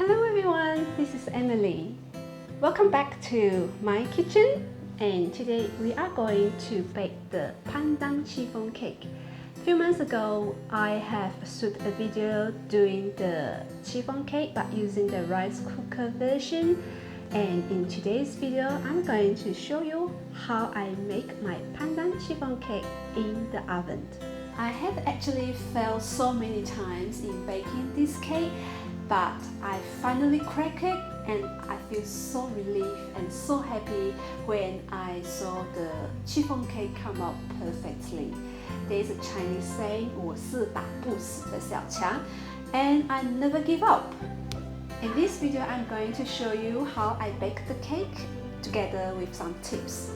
Hello everyone, this is Emily. Welcome back to my kitchen, and today we are going to bake the pandan chiffon cake. A few months ago, I have shot a video doing the chiffon cake but using the rice cooker version, and in today's video, I'm going to show you how I make my pandan chiffon cake in the oven. I have actually failed so many times in baking this cake, but I finally cracked it and I feel so relieved and so happy when I saw the chiffon cake come out perfectly. There is a Chinese saying, 我是打不死的小强, and I never give up. In this video, I'm going to show you how I bake the cake together with some tips.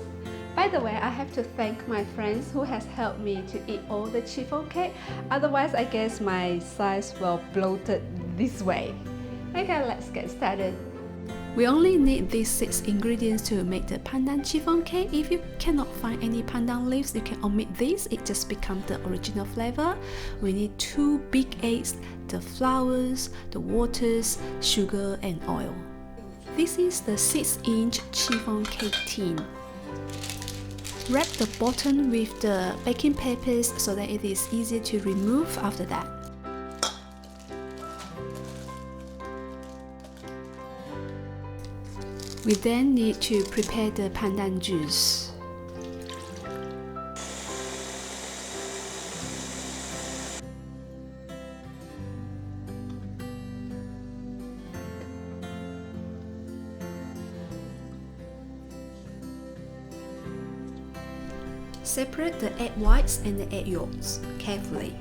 By the way, I have to thank my friends who has helped me to eat all the chiffon cake. Otherwise, I guess my size will bloated this way. Okay, let's get started. We only need these 6 ingredients to make the pandan chiffon cake. If you cannot find any pandan leaves, you can omit this. It just becomes the original flavor. We need 2 big eggs, the flours, the waters, sugar and oil. This is the 6-inch chiffon cake tin. Wrap the bottom with the baking papers so that it is easier to remove after that. We then need to prepare the pandan juice. Separate the egg whites and the egg yolks carefully.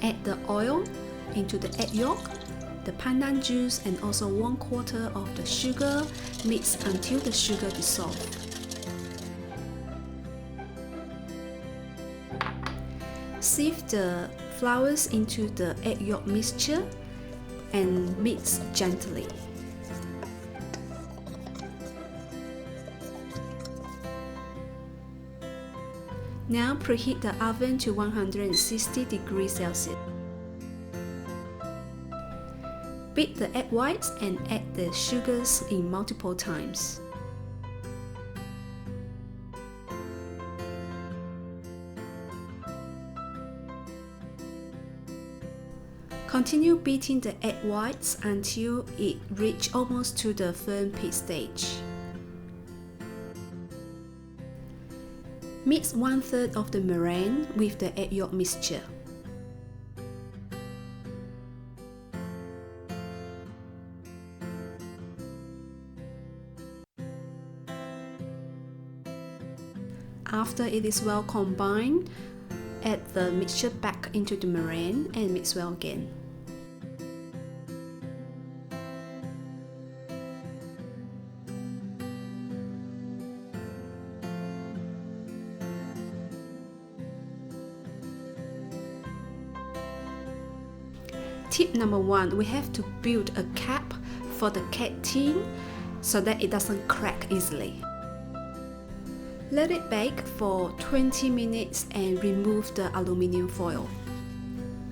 Add the oil into the egg yolk, the pandan juice and also 1/4 of the sugar. Mix until the sugar dissolves. Sift the flours into the egg yolk mixture and mix gently. Now preheat the oven to 160 degrees Celsius. Beat the egg whites and add the sugars in multiple times. Continue beating the egg whites until it reaches almost to the firm peak stage. Mix 1/3 of the meringue with the egg yolk mixture. After it is well combined, add the mixture back into the meringue and mix well again. Tip number 1, we have to build a cap for the cake tin so that it doesn't crack easily. Let it bake for 20 minutes and remove the aluminum foil.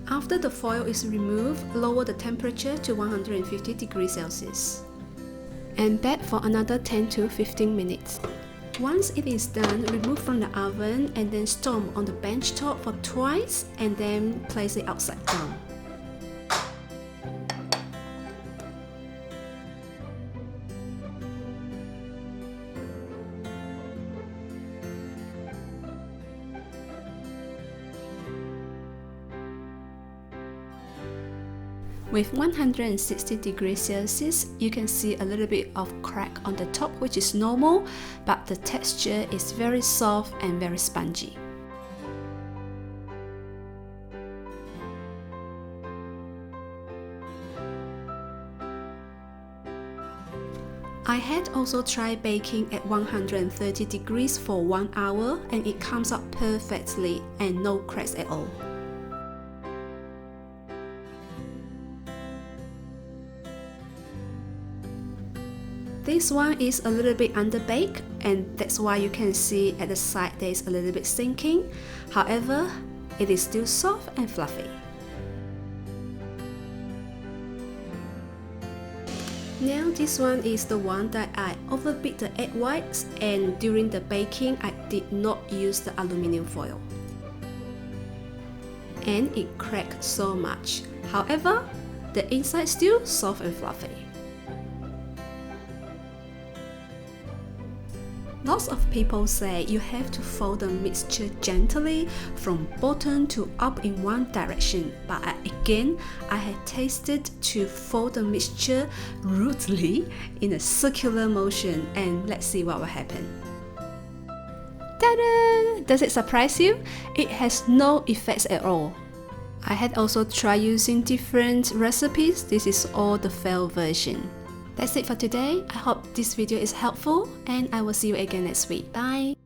After the foil is removed, lower the temperature to 150 degrees Celsius and bake for another 10 to 15 minutes. Once it is done, remove from the oven and then stomp on the bench top for twice and then place it upside down. With 160 degrees Celsius, you can see a little bit of crack on the top, which is normal, but the texture is very soft and very spongy. I had also tried baking at 130 degrees for 1 hour and it comes out perfectly and no cracks at all. This one is a little bit underbaked, and that's why you can see at the side there is a little bit sinking. However, it is still soft and fluffy. Now this one is the one that I overbeat the egg whites, and during the baking I did not use the aluminum foil. And it cracked so much. However, the inside still soft and fluffy. Lots of people say you have to fold the mixture gently from bottom to up in one direction, but again, I had tasted to fold the mixture rudely in a circular motion, and let's see what will happen. Ta-da! Does it surprise you? It has no effects at all. I had also tried using different recipes. This is all the failed version. That's it for today. I hope this video is helpful, and I will see you again next week. Bye!